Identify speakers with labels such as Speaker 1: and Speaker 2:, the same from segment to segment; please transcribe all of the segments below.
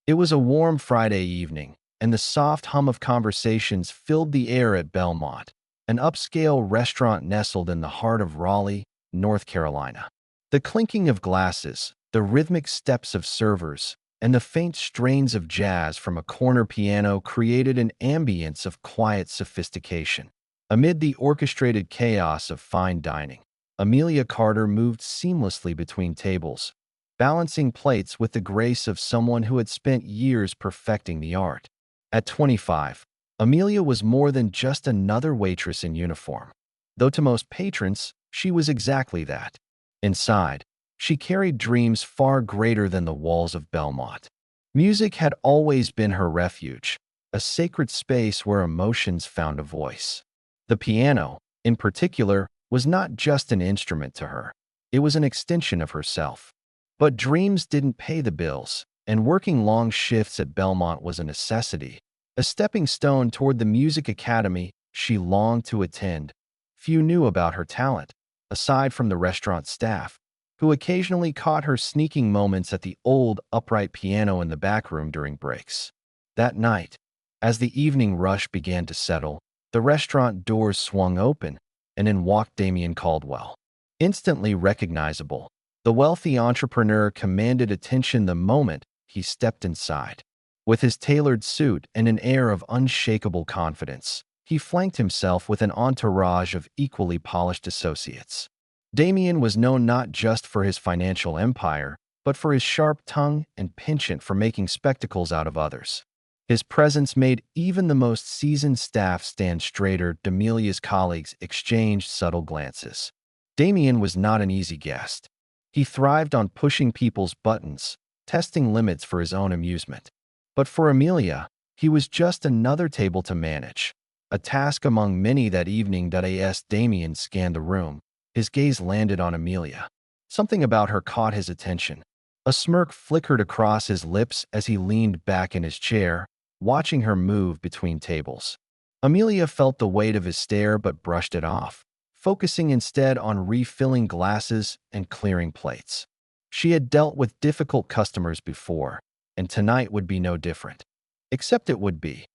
Speaker 1: It was a warm Friday evening, and the soft hum of conversations filled the air at Belmont, an upscale restaurant nestled in the heart of Raleigh, North Carolina. The clinking of glasses, the rhythmic steps of servers, and the faint strains of jazz from a corner piano created an ambience of quiet sophistication. Amid the orchestrated chaos of fine dining, Amelia Carter moved seamlessly between tables, balancing plates with the grace of someone who had spent years perfecting the art. At 25, Amelia was more than just another waitress in uniform, though to most patrons, she was exactly that. Inside, she carried dreams far greater than the walls of Belmont. Music had always been her refuge, a sacred space where emotions found a voice. The piano, in particular, was not just an instrument to her. It was an extension of herself. But dreams didn't pay the bills, and working long shifts at Belmont was a necessity, a stepping stone toward the music academy she longed to attend. Few knew about her talent, aside from the restaurant staff, who occasionally caught her sneaking moments at the old, upright piano in the back room during breaks. That night, as the evening rush began to settle, the restaurant doors swung open, and in walked Damien Caldwell. Instantly recognizable, the wealthy entrepreneur commanded attention the moment he stepped inside. With his tailored suit and an air of unshakable confidence, he flanked himself with an entourage of equally polished associates. Damien was known not just for his financial empire, but for his sharp tongue and penchant for making spectacles out of others. His presence made even the most seasoned staff stand straighter. D'Amelia's colleagues exchanged subtle glances. Damien was not an easy guest. He thrived on pushing people's buttons, testing limits for his own amusement. But for Amelia, he was just another table to manage, a task among many that evening. As Damien scanned the room, his gaze landed on Amelia. Something about her caught his attention. A smirk flickered across his lips as he leaned back in his chair, watching her move between tables. Amelia felt the weight of his stare but brushed it off, focusing instead on refilling glasses and clearing plates. She had dealt with difficult customers before, and tonight would be no different. Except it would be.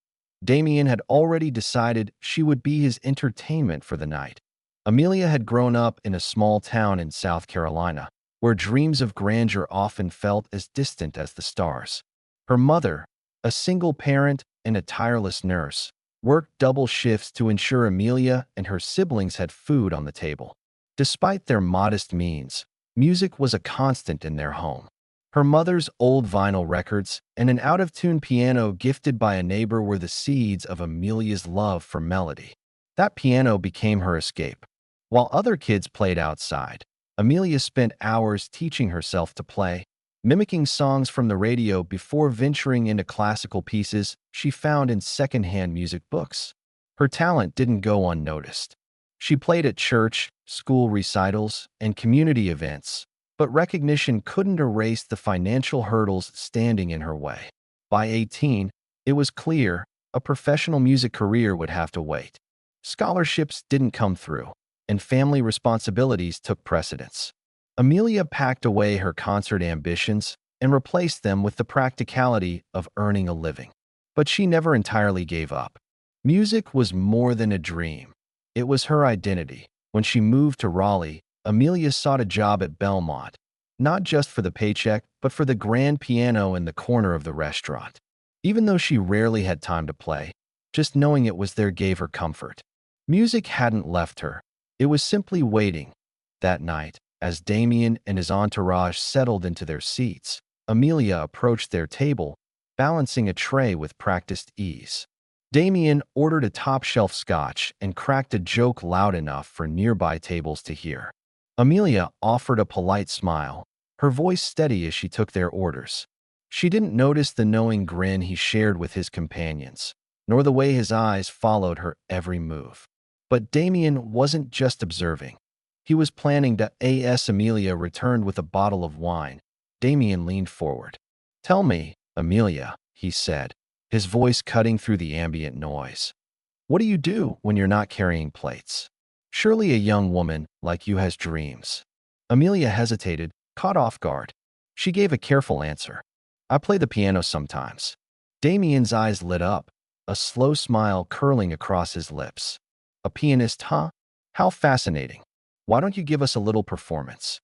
Speaker 1: Damien had already decided she would be his entertainment for the night. Amelia had grown up in a small town in South Carolina, where dreams of grandeur often felt as distant as the stars. Her mother, a single parent and a tireless nurse, worked double shifts to ensure Amelia and her siblings had food on the table. Despite their modest means, music was a constant in their home. Her mother's old vinyl records and an out-of-tune piano gifted by a neighbor were the seeds of Amelia's love for melody. That piano became her escape. While other kids played outside, Amelia spent hours teaching herself to play, mimicking songs from the radio before venturing into classical pieces she found in secondhand music books. Her talent didn't go unnoticed. She played at church, school recitals, and community events, but recognition couldn't erase the financial hurdles standing in her way. By 18, it was clear a professional music career would have to wait. Scholarships didn't come through, and family responsibilities took precedence. Amelia packed away her concert ambitions and replaced them with the practicality of earning a living. But she never entirely gave up. Music was more than a dream. It was her identity. When she moved to Raleigh, Amelia sought a job at Belmont, not just for the paycheck, but for the grand piano in the corner of the restaurant. Even though she rarely had time to play, just knowing it was there gave her comfort. Music hadn't left her. It was simply waiting. That night, as Damien and his entourage settled into their seats, Amelia approached their table, balancing a tray with practiced ease. Damien ordered a top-shelf scotch and cracked a joke loud enough for nearby tables to hear. Amelia offered a polite smile, her voice steady as she took their orders. She didn't notice the knowing grin he shared with his companions, nor the way his eyes followed her every move. But Damien wasn't just observing. He was planning to. As Amelia returned with a bottle of wine, Damien leaned forward. "Tell me, Amelia," he said, his voice cutting through the ambient noise. "What do you do when you're not carrying plates? Surely a young woman like you has dreams." Amelia hesitated, caught off guard. She gave a careful answer. I play the piano sometimes. Damien's eyes lit up, a slow smile curling across his lips. A pianist, huh? How fascinating. Why don't you give us a little performance?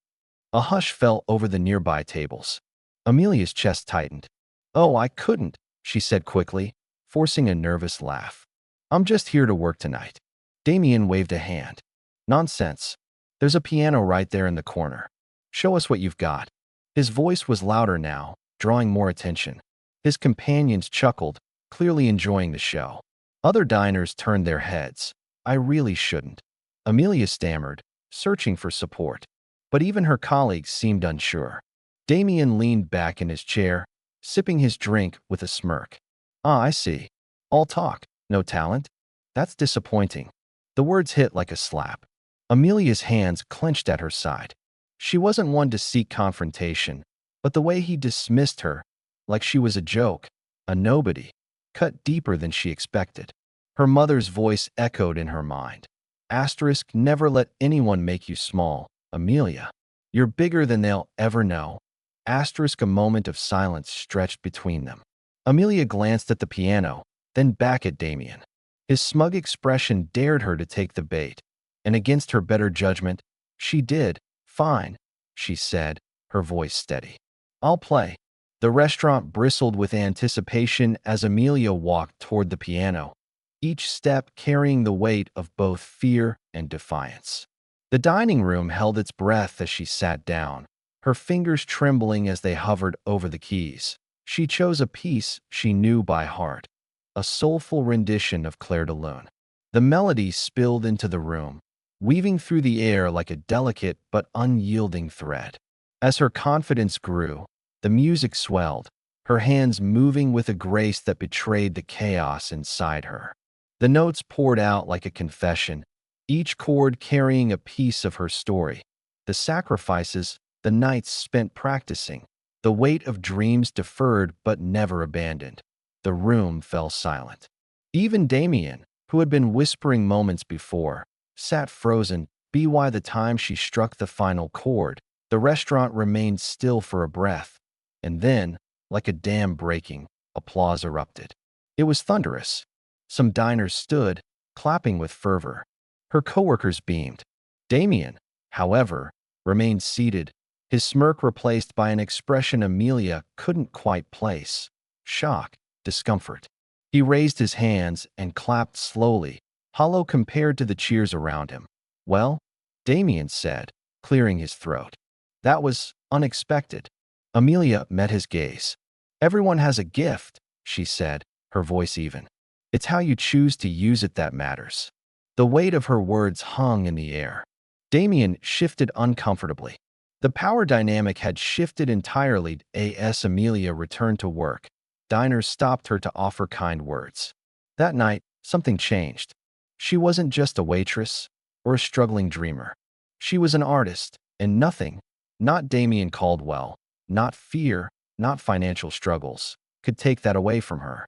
Speaker 1: A hush fell over the nearby tables. Amelia's chest tightened. Oh, I couldn't, she said quickly, forcing a nervous laugh. I'm just here to work tonight. Damien waved a hand. Nonsense. There's a piano right there in the corner. Show us what you've got. His voice was louder now, drawing more attention. His companions chuckled, clearly enjoying the show. Other diners turned their heads. I really shouldn't. Amelia stammered, searching for support. But even her colleagues seemed unsure. Damien leaned back in his chair, sipping his drink with a smirk. Ah, I see. All talk, no talent? That's disappointing. The words hit like a slap. Amelia's hands clenched at her side. She wasn't one to seek confrontation, but the way he dismissed her, like she was a joke, a nobody, cut deeper than she expected. Her mother's voice echoed in her mind. Asterisk, never let anyone make you small, Amelia. You're bigger than they'll ever know. Asterisk, a moment of silence stretched between them. Amelia glanced at the piano, then back at Damien. His smug expression dared her to take the bait, and against her better judgment, she did. Fine, she said, her voice steady. I'll play. The restaurant bristled with anticipation as Amelia walked toward the piano, each step carrying the weight of both fear and defiance. The dining room held its breath as she sat down, her fingers trembling as they hovered over the keys. She chose a piece she knew by heart, a soulful rendition of Clair de Lune. The melody spilled into the room, weaving through the air like a delicate but unyielding thread. As her confidence grew, the music swelled, her hands moving with a grace that betrayed the chaos inside her. The notes poured out like a confession, each chord carrying a piece of her story. The sacrifices, the nights spent practicing, the weight of dreams deferred but never abandoned. The room fell silent. Even Damien, who had been whispering moments before, sat frozen. By the time she struck the final chord, the restaurant remained still for a breath. And then, like a dam breaking, applause erupted. It was thunderous. Some diners stood, clapping with fervor. Her coworkers beamed. Damien, however, remained seated, his smirk replaced by an expression Amelia couldn't quite place. Shock, discomfort. He raised his hands and clapped slowly, hollow compared to the cheers around him. Well, Damien said, clearing his throat. That was unexpected. Amelia met his gaze. Everyone has a gift, she said, her voice even. It's how you choose to use it that matters. The weight of her words hung in the air. Damien shifted uncomfortably. The power dynamic had shifted entirely as Amelia returned to work. Diners stopped her to offer kind words. That night, something changed. She wasn't just a waitress or a struggling dreamer. She was an artist, and nothing, not Damien Caldwell, not fear, not financial struggles, could take that away from her.